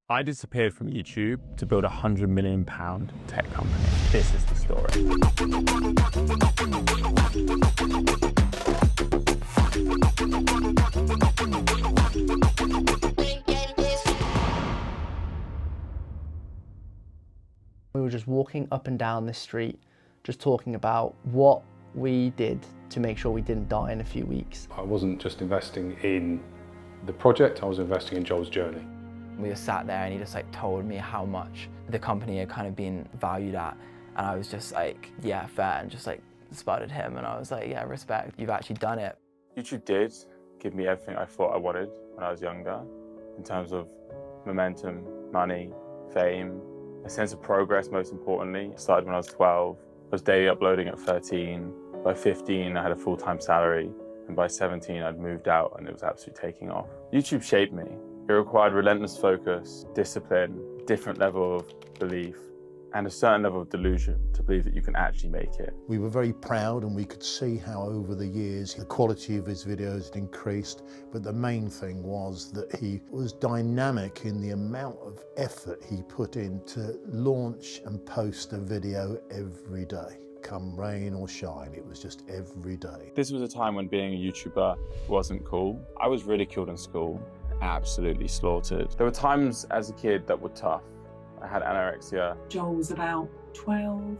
I disappeared from YouTube to build a £100 million tech company. This is the story. We were just walking up and down this street, just talking about what we did to make sure we didn't die in a few weeks. I wasn't just investing in the project, I was investing in Joel's journey. We were sat there and he just told me how much the company had kind of been valued at, and I was just like, yeah, fair, and just spotted him, and I was like, yeah, respect, you've actually done it. YouTube did give me everything I thought I wanted when I was younger, in terms of momentum, money, fame, a sense of progress, most importantly. I started when I was 12, I was daily uploading at 13. By 15, I had a full-time salary, and by 17, I'd moved out and it was absolutely taking off. YouTube shaped me. It required relentless focus, discipline, different level of belief, and a certain level of delusion to believe that you can actually make it. We were very proud, and we could see how over the years the quality of his videos had increased, but the main thing was that he was dynamic in the amount of effort he put in to launch and post a video every day. Come rain or shine, it was just every day. This was a time when being a YouTuber wasn't cool. I was ridiculed in school, absolutely slaughtered. There were times as a kid that were tough. I had anorexia. Joel was about 12,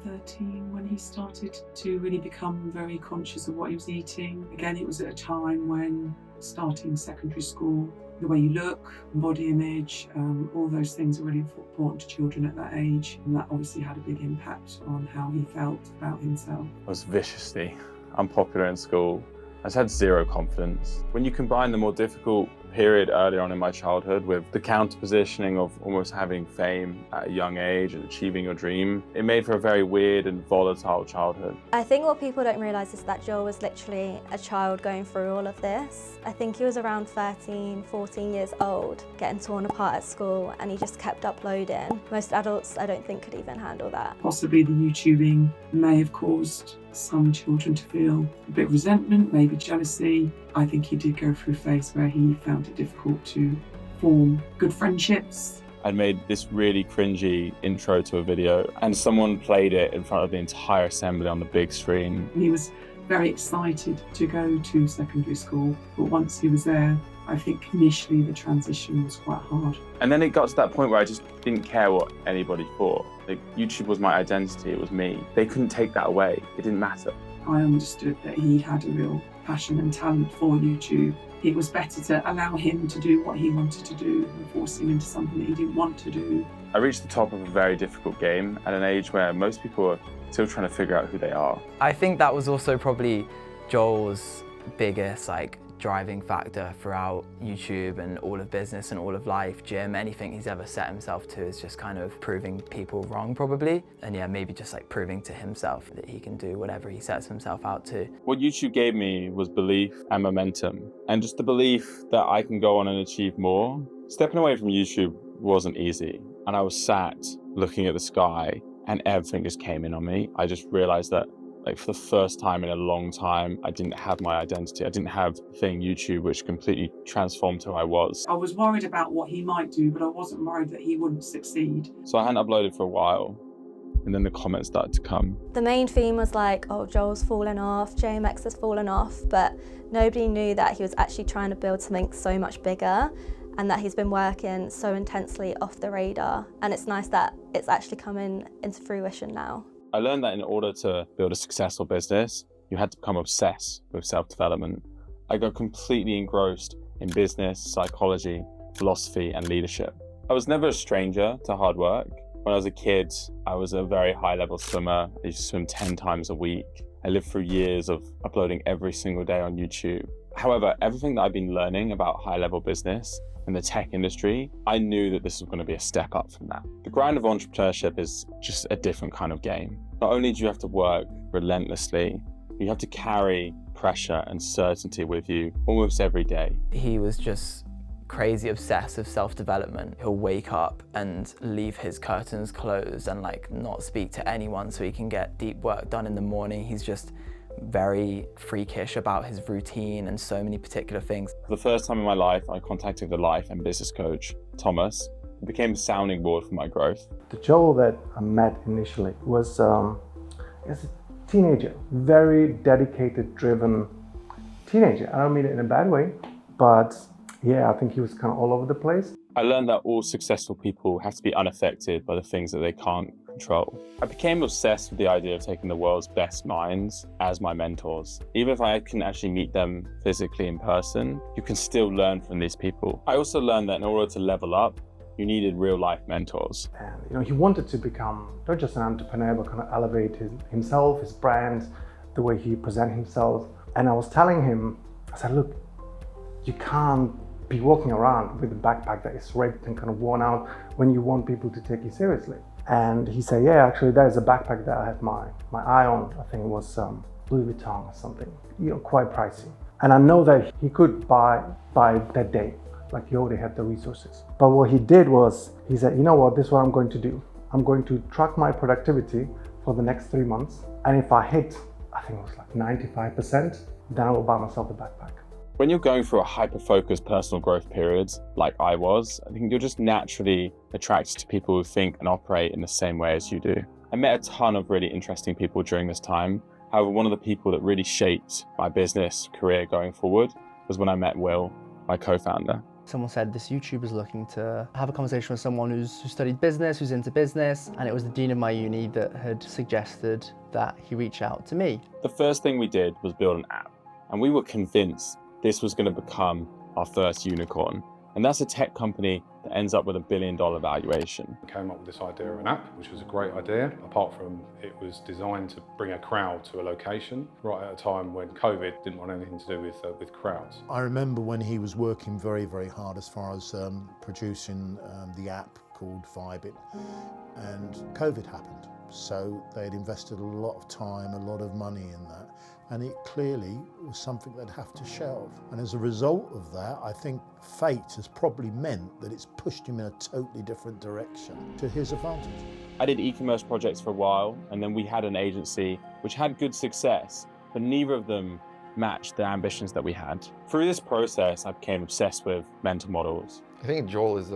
13 when he started to really become very conscious of what he was eating. Again, it was at a time when starting secondary school, the way you look, body image, all those things are really important to children at that age. And that obviously had a big impact on how he felt about himself. I was viciously unpopular in school. I just had zero confidence. When you combine the more difficult period earlier on in my childhood with the counter-positioning of almost having fame at a young age and achieving your dream, it made for a very weird and volatile childhood. I think what people don't realise is that Joel was literally a child going through all of this. I think he was around 13, 14 years old, getting torn apart at school, and he just kept uploading. Most adults, I don't think, could even handle that. Possibly the YouTubing may have caused some children to feel a bit of resentment, maybe jealousy. I think he did go through a phase where he found it difficult to form good friendships. I'd made this really cringy intro to a video and someone played it in front of the entire assembly on the big screen. He was very excited to go to secondary school, but once he was there, I think initially the transition was quite hard. And then it got to that point where I just didn't care what anybody thought. YouTube was my identity, it was me. They couldn't take that away, it didn't matter. I understood that he had a real passion and talent for YouTube. It was better to allow him to do what he wanted to do than force him into something that he didn't want to do. I reached the top of a very difficult game at an age where most people are still trying to figure out who they are. I think that was also probably Joel's biggest driving factor throughout YouTube and all of business and all of life. Gym, anything he's ever set himself to is just kind of proving people wrong probably. And yeah, maybe just proving to himself that he can do whatever he sets himself out to. What YouTube gave me was belief and momentum, and just the belief that I can go on and achieve more. Stepping away from YouTube wasn't easy, and I was sat looking at the sky and everything just came in on me. I just realized that for the first time in a long time, I didn't have my identity. I didn't have the thing YouTube, which completely transformed who I was. I was worried about what he might do, but I wasn't worried that he wouldn't succeed. So I hadn't uploaded for a while, and then the comments started to come. The main theme was oh, Joel's fallen off, JMX has fallen off, but nobody knew that he was actually trying to build something so much bigger, and that he's been working so intensely off the radar. And it's nice that it's actually coming into fruition now. I learned that in order to build a successful business, you had to become obsessed with self-development. I got completely engrossed in business, psychology, philosophy, and leadership. I was never a stranger to hard work. When I was a kid, I was a very high-level swimmer. I used to swim 10 times a week. I lived through years of uploading every single day on YouTube. However, everything that I've been learning about high-level business in the tech industry, I knew that this was going to be a step up from that. The grind of entrepreneurship is just a different kind of game. Not only do you have to work relentlessly, you have to carry pressure and certainty with you almost every day. He was just crazy obsessed with self-development. He'll wake up and leave his curtains closed and not speak to anyone so he can get deep work done in the morning. He's just very freakish about his routine and so many particular things. For the first time in my life, I contacted the life and business coach, Thomas, It became a sounding board for my growth. The Joel that I met initially was a teenager, very dedicated, driven teenager. I don't mean it in a bad way, but yeah, I think he was kind of all over the place. I learned that all successful people have to be unaffected by the things that they can't control. I became obsessed with the idea of taking the world's best minds as my mentors. Even if I couldn't actually meet them physically in person, you can still learn from these people. I also learned that in order to level up, you needed real life mentors. And he wanted to become not just an entrepreneur, but kind of elevate himself, his brand, the way he presents himself. And I was telling him, I said, look, you can't be walking around with a backpack that is ripped and kind of worn out when you want people to take you seriously. And he said, yeah, actually there's a backpack that I have my eye on. I think it was Louis Vuitton or something, quite pricey. And I know that he could buy that day, like he already had the resources. But what he did was, he said, you know what, this is what I'm going to do. I'm going to track my productivity for the next 3 months. And if I hit, I think it was like 95%, then I will buy myself a backpack. When you're going through a hyper-focused personal growth period, like I was, I think you're just naturally attracted to people who think and operate in the same way as you do. I met a ton of really interesting people during this time. However, one of the people that really shaped my business career going forward was when I met Will, my co-founder. Someone said this YouTuber's looking to have a conversation with someone who studied business, who's into business, and it was the dean of my uni that had suggested that he reach out to me. The first thing we did was build an app, and we were convinced this was going to become our first unicorn. And that's a tech company that ends up with $1 billion valuation. We came up with this idea of an app, which was a great idea, apart from it was designed to bring a crowd to a location, right at a time when COVID didn't want anything to do with crowds. I remember when he was working very, very hard as far as producing the app called Vibit, and COVID happened. So they had invested a lot of time, a lot of money in that. And it clearly was something they'd have to shelve. And as a result of that, I think fate has probably meant that it's pushed him in a totally different direction to his advantage. I did e-commerce projects for a while, and then we had an agency which had good success, but neither of them matched the ambitions that we had. Through this process, I became obsessed with mental models. I think Joel is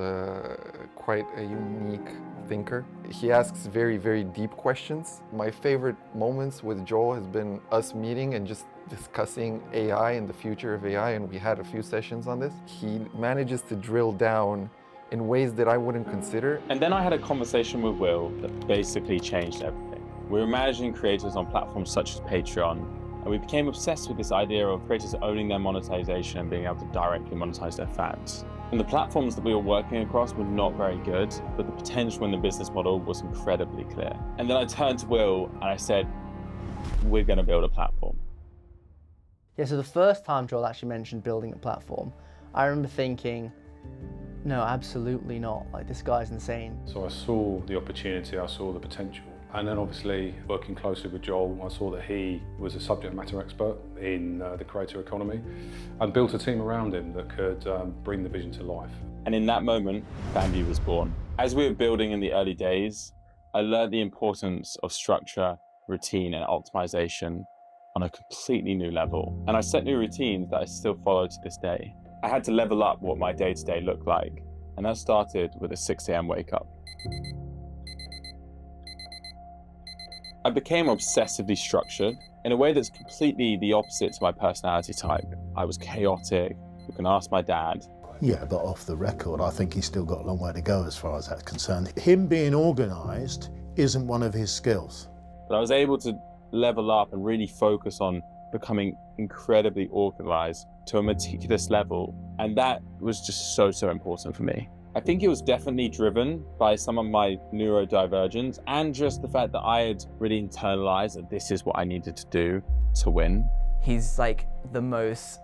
quite a unique thinker. He asks very, very deep questions. My favorite moments with Joel has been us meeting and just discussing AI and the future of AI, and we had a few sessions on this. He manages to drill down in ways that I wouldn't consider. And then I had a conversation with Will that basically changed everything. We were managing creators on platforms such as Patreon, and we became obsessed with this idea of creators owning their monetization and being able to directly monetize their fans. And the platforms that we were working across were not very good, but the potential in the business model was incredibly clear. And then I turned to Will and I said, we're going to build a platform. Yeah, so the first time Joel actually mentioned building a platform, I remember thinking, no, absolutely not. Like, this guy's insane. So I saw the opportunity, I saw the potential. And then obviously working closely with Joel, I saw that he was a subject matter expert in the creator economy and built a team around him that could bring the vision to life. And in that moment, Fanvue was born. As we were building in the early days, I learned the importance of structure, routine, and optimization on a completely new level. And I set new routines that I still follow to this day. I had to level up what my day-to-day looked like, and that started with a 6 a.m. wake up. I became obsessively structured in a way that's completely the opposite to my personality type. I was chaotic. You can ask my dad. Yeah, but off the record, I think he's still got a long way to go as far as that's concerned. Him being organised isn't one of his skills. But I was able to level up and really focus on becoming incredibly organised to a meticulous level. And that was just so important for me. I think it was definitely driven by some of my neurodivergence and just the fact that I had really internalized that this is what I needed to do to win. He's like the most,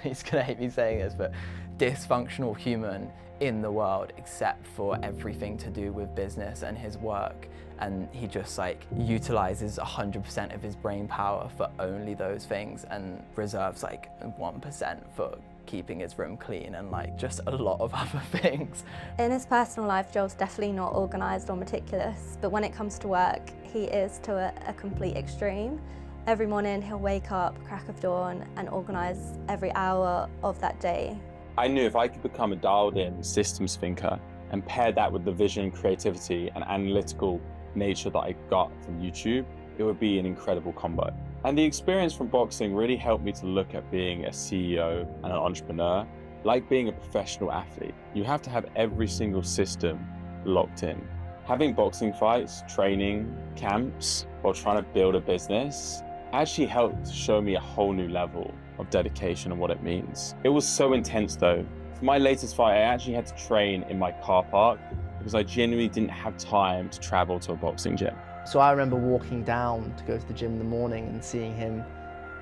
he's gonna hate me saying this, but dysfunctional human in the world, except for everything to do with business and his work. And he just like utilizes 100% of his brain power for only those things and reserves like 1% for keeping his room clean and like just a lot of other things. In his personal life, Joel's definitely not organised or meticulous, but when it comes to work, he is to a complete extreme. Every morning he'll wake up, crack of dawn, and organise every hour of that day. I knew if I could become a dialed-in systems thinker and paired that with the vision, creativity, and analytical nature that I got from YouTube, it would be an incredible combo. And the experience from boxing really helped me to look at being a CEO and an entrepreneur like being a professional athlete. You have to have every single system locked in. Having boxing fights, training, camps, while trying to build a business actually helped show me a whole new level of dedication and what it means. It was so intense though. For my latest fight, I actually had to train in my car park because I genuinely didn't have time to travel to a boxing gym. So I remember walking down to go to the gym in the morning and seeing him,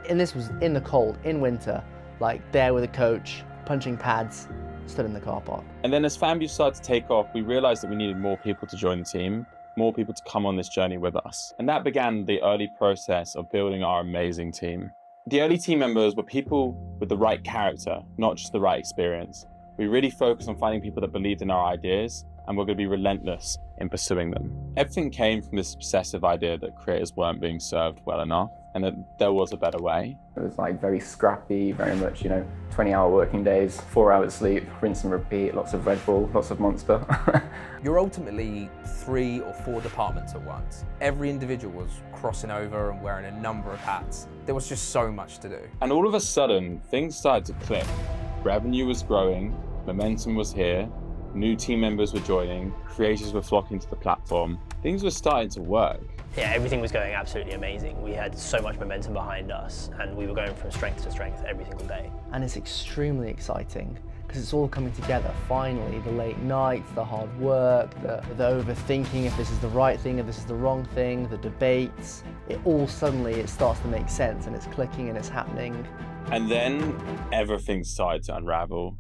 and this was in the cold, in winter, like there with a coach, punching pads, stood in the car park. And then as Fanvue started to take off, we realized that we needed more people to join the team, more people to come on this journey with us. And that began the early process of building our amazing team. The early team members were people with the right character, not just the right experience. We really focused on finding people that believed in our ideas and were going to be relentless in pursuing them. Everything came from this obsessive idea that creators weren't being served well enough and that there was a better way. It was like very scrappy, very much, 20-hour working days, 4 hours sleep, rinse and repeat, lots of Red Bull, lots of Monster. You're ultimately 3 or 4 departments at once. Every individual was crossing over and wearing a number of hats. There was just so much to do. And all of a sudden, things started to click. Revenue was growing, momentum was here, new team members were joining, creators were flocking to the platform. Things were starting to work. Yeah, everything was going absolutely amazing. We had so much momentum behind us and we were going from strength to strength every single day. And it's extremely exciting because it's all coming together. Finally, the late nights, the hard work, the overthinking if this is the right thing, if this is the wrong thing, the debates, it starts to make sense and it's clicking and it's happening. And then everything started to unravel.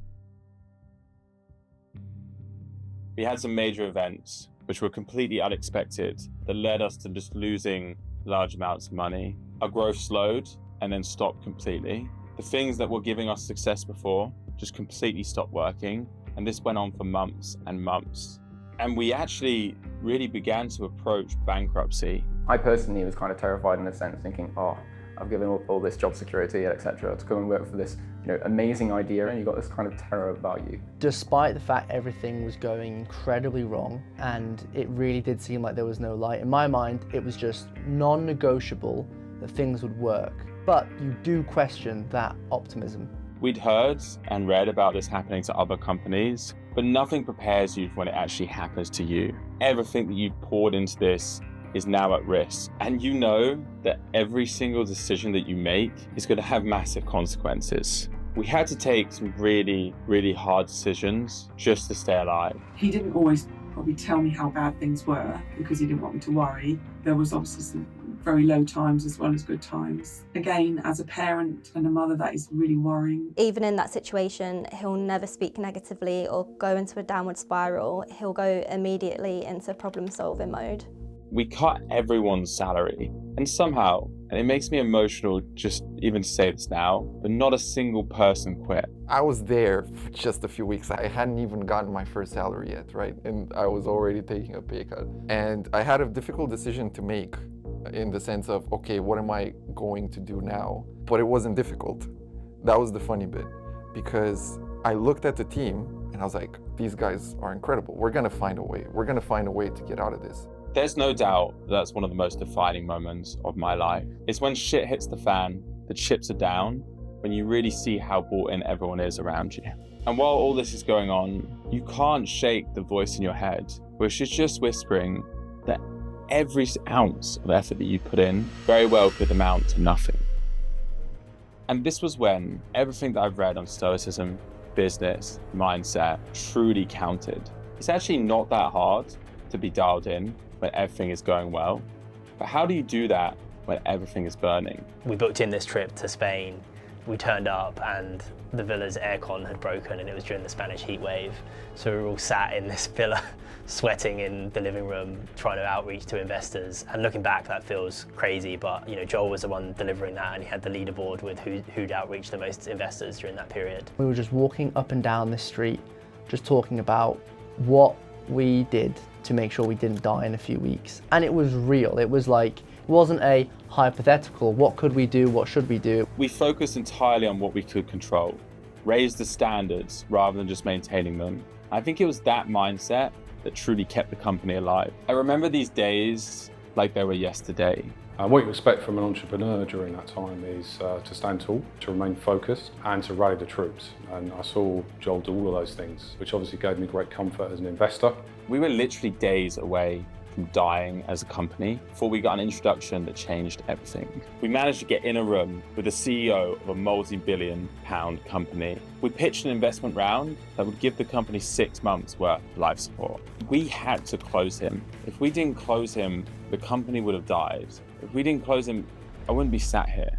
We had some major events which were completely unexpected that led us to just losing large amounts of money. Our growth slowed and then stopped completely. The things that were giving us success before just completely stopped working. And this went on for months and months. And we actually really began to approach bankruptcy. I personally was kind of terrified in a sense, thinking, I've given up all this job security, etc., to come and work for this amazing idea, and you've got this kind of terror about you. Despite the fact everything was going incredibly wrong and it really did seem like there was no light, in my mind it was just non-negotiable that things would work. But you do question that optimism. We'd heard and read about this happening to other companies, but nothing prepares you for when it actually happens to you. Everything that you've poured into this is now at risk. And you know that every single decision that you make is going to have massive consequences. We had to take some really, really hard decisions just to stay alive. He didn't always probably tell me how bad things were because he didn't want me to worry. There was obviously some very low times as well as good times. Again, as a parent and a mother, that is really worrying. Even in that situation, he'll never speak negatively or go into a downward spiral. He'll go immediately into problem-solving mode. We cut everyone's salary, and somehow, and it makes me emotional just even to say this now, but not a single person quit. I was there for just a few weeks. I hadn't even gotten my first salary yet, right? And I was already taking a pay cut. And I had a difficult decision to make in the sense of, okay, what am I going to do now? But it wasn't difficult. That was the funny bit, because I looked at the team and I was like, these guys are incredible. We're gonna find a way. We're gonna find a way to get out of this. There's no doubt that's one of the most defining moments of my life. It's when shit hits the fan, the chips are down, when you really see how bought in everyone is around you. And while all this is going on, you can't shake the voice in your head, which is just whispering that every ounce of effort that you put in very well could amount to nothing. And this was when everything that I've read on stoicism, business, mindset truly counted. It's actually not that hard to be dialed in when everything is going well. But how do you do that when everything is burning? We booked in this trip to Spain. We turned up and the villa's aircon had broken and it was during the Spanish heat wave. So we were all sat in this villa, sweating in the living room, trying to outreach to investors. And looking back, that feels crazy, but Joel was the one delivering that and he had the leaderboard with who'd outreached the most investors during that period. We were just walking up and down this street, just talking about what we did to make sure we didn't die in a few weeks. And it was real. It was like, it wasn't a hypothetical, what could we do, what should we do? We focused entirely on what we could control, raised the standards rather than just maintaining them, I think it was that mindset that truly kept the company alive. I remember these days like they were yesterday. What you expect from an entrepreneur during that time is to stand tall, to remain focused, and to rally the troops. And I saw Joel do all of those things, which obviously gave me great comfort as an investor. We were literally days away from dying as a company before we got an introduction that changed everything. We managed to get in a room with the CEO of a multi-billion-pound company. We pitched an investment round that would give the company 6 months worth of life support. We had to close him. If we didn't close him, the company would have died. If we didn't close him, I wouldn't be sat here.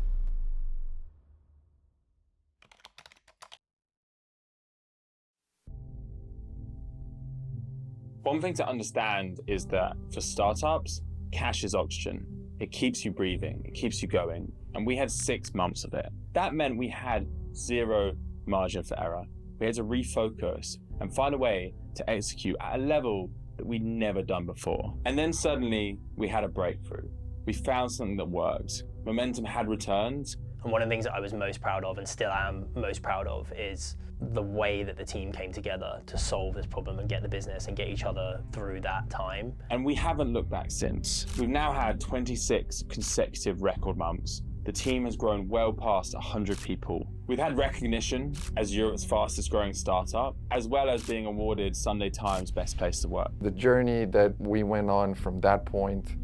One thing to understand is that for startups, cash is oxygen. It keeps you breathing, it keeps you going. And we had 6 months of it. That meant we had 0 margin for error. We had to refocus and find a way to execute at a level that we'd never done before. And then suddenly we had a breakthrough. We found something that worked. Momentum had returned. And one of the things that I was most proud of, and still am most proud of, is the way that the team came together to solve this problem and get the business and get each other through that time. And we haven't looked back since. We've now had 26 consecutive record months. The team has grown well past 100 people. We've had recognition as Europe's fastest growing startup, as well as being awarded Sunday Times Best Place to Work. The journey that we went on from that point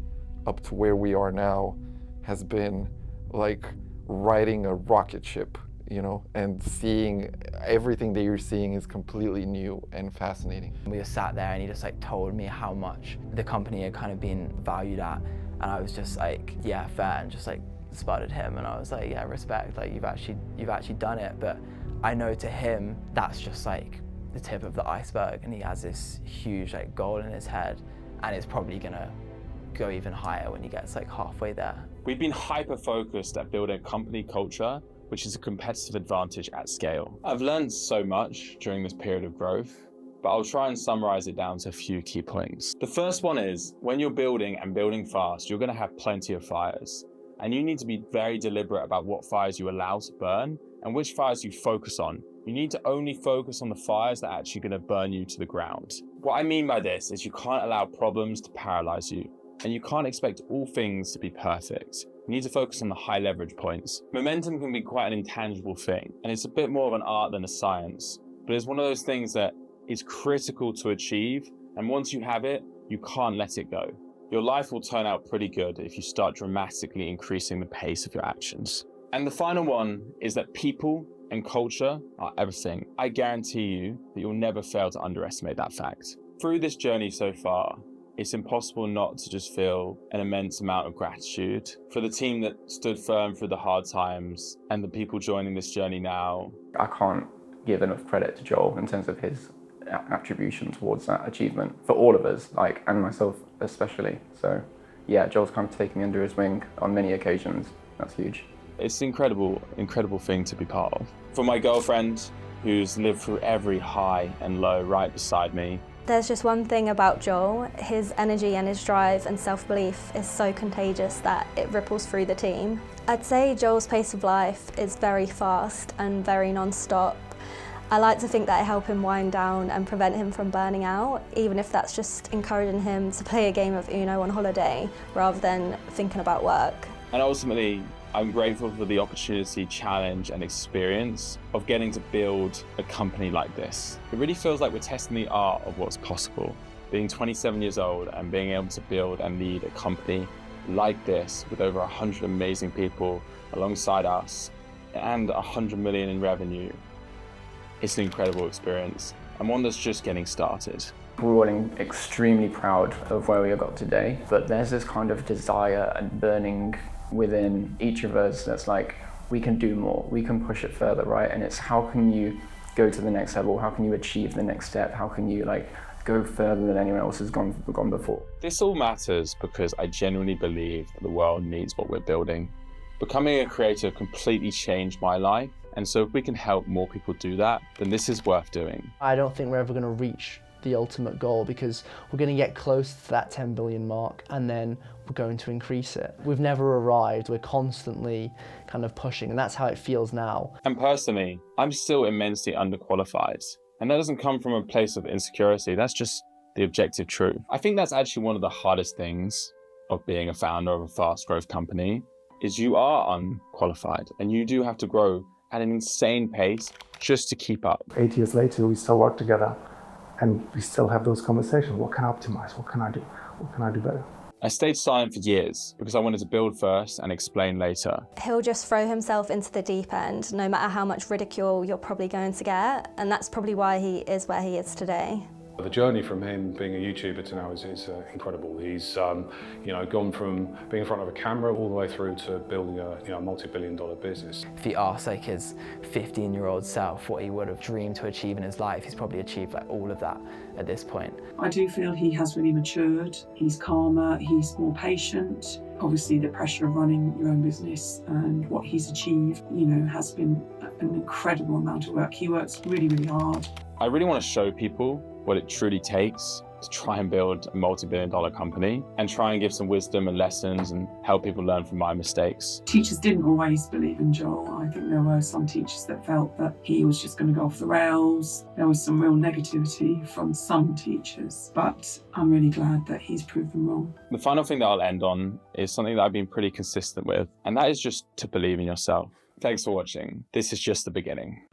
up to where we are now has been like riding a rocket ship, you know, and seeing everything that you're seeing is completely new and fascinating. We were sat there and he just like told me how much the company had kind of been valued at, and I was just like, yeah, fair, and just like spotted him, and I was like, yeah, respect, like you've actually done it. But I know to him that's just like the tip of the iceberg, and he has this huge like goal in his head, and it's probably gonna go even higher when he gets like halfway there. We've been hyper-focused at building a company culture, which is a competitive advantage at scale. I've learned so much during this period of growth, but I'll try and summarize it down to a few key points. The first one is, when you're building and building fast, you're gonna have plenty of fires. And you need to be very deliberate about what fires you allow to burn and which fires you focus on. You need to only focus on the fires that are actually gonna burn you to the ground. What I mean by this is you can't allow problems to paralyze you. And you can't expect all things to be perfect. You need to focus on the high leverage points. Momentum can be quite an intangible thing, and it's a bit more of an art than a science, but it's one of those things that is critical to achieve, and once you have it, you can't let it go. Your life will turn out pretty good if you start dramatically increasing the pace of your actions. And the final one is that people and culture are everything. I guarantee you that you'll never fail to underestimate that fact. Through this journey so far, it's impossible not to just feel an immense amount of gratitude for the team that stood firm through the hard times and the people joining this journey now. I can't give enough credit to Joel in terms of his attribution towards that achievement for all of us, like, and myself especially. So yeah, Joel's kind of taken me under his wing on many occasions. That's huge. It's an incredible thing to be part of. For my girlfriend, who's lived through every high and low right beside me, There's just one thing about Joel, his energy and his drive and self-belief is so contagious that it ripples through the team. I'd say Joel's pace of life is very fast and very non-stop. I like to think that I help him wind down and prevent him from burning out, even if that's just encouraging him to play a game of Uno on holiday rather than thinking about work. And ultimately, I'm grateful for the opportunity, challenge, and experience of getting to build a company like this. It really feels like we're testing the art of what's possible. Being 27 years old and being able to build and lead a company like this with over 100 amazing people alongside us and 100 million in revenue, it's an incredible experience and one that's just getting started. We're all extremely proud of where we got today, but there's this kind of desire and burning within each of us that's like, we can do more, we can push it further, right? And it's how can you go to the next level, how can you achieve the next step, how can you like go further than anyone else has gone before. This all matters because I genuinely believe that the world needs what we're building. Becoming a creator completely changed my life, and so if we can help more people do that, then this is worth doing. I don't think we're ever going to reach the ultimate goal because we're going to get close to that 10 billion mark and then we're going to increase it. We've never arrived, we're constantly kind of pushing, and that's how it feels now. And personally, I'm still immensely underqualified. And that doesn't come from a place of insecurity. That's just the objective truth. I think that's actually one of the hardest things of being a founder of a fast growth company is you are unqualified and you do have to grow at an insane pace just to keep up. 8 years later, we still work together and we still have those conversations. What can I optimize? What can I do? What can I do better? I stayed silent for years because I wanted to build first and explain later. He'll just throw himself into the deep end, no matter how much ridicule you're probably going to get, and that's probably why he is where he is today. The journey from him being a YouTuber to now is incredible. He's gone from being in front of a camera all the way through to building a multi-billion-dollar business. If he asks like his 15-year-old self what he would have dreamed to achieve in his life, he's probably achieved like all of that at this point. I do feel he has really matured. He's calmer, he's more patient. Obviously the pressure of running your own business and what he's achieved, has been an incredible amount of work. He works really, really hard. I really want to show people what it truly takes to try and build a multi-billion-dollar company and try and give some wisdom and lessons and help people learn from my mistakes. Teachers didn't always believe in Joel. I think there were some teachers that felt that he was just going to go off the rails. There was some real negativity from some teachers, but I'm really glad that he's proved them wrong. The final thing that I'll end on is something that I've been pretty consistent with, and that is just to believe in yourself. Thanks for watching. This is just the beginning.